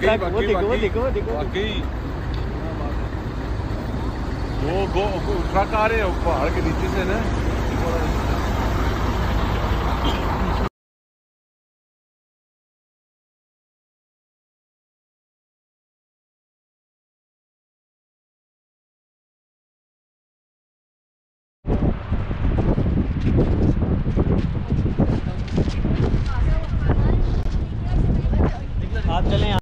Truck, वो देखो। वो ट्रक आ रहे हैं पहाड़ के नीचे से ना। आप चलें।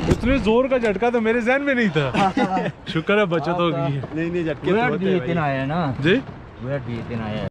इतने जोर का झटका तो मेरे ज़हन में नहीं था। शुक्र है बचत हो गई। नहीं झटके दिन आया ना जी, दिन आया।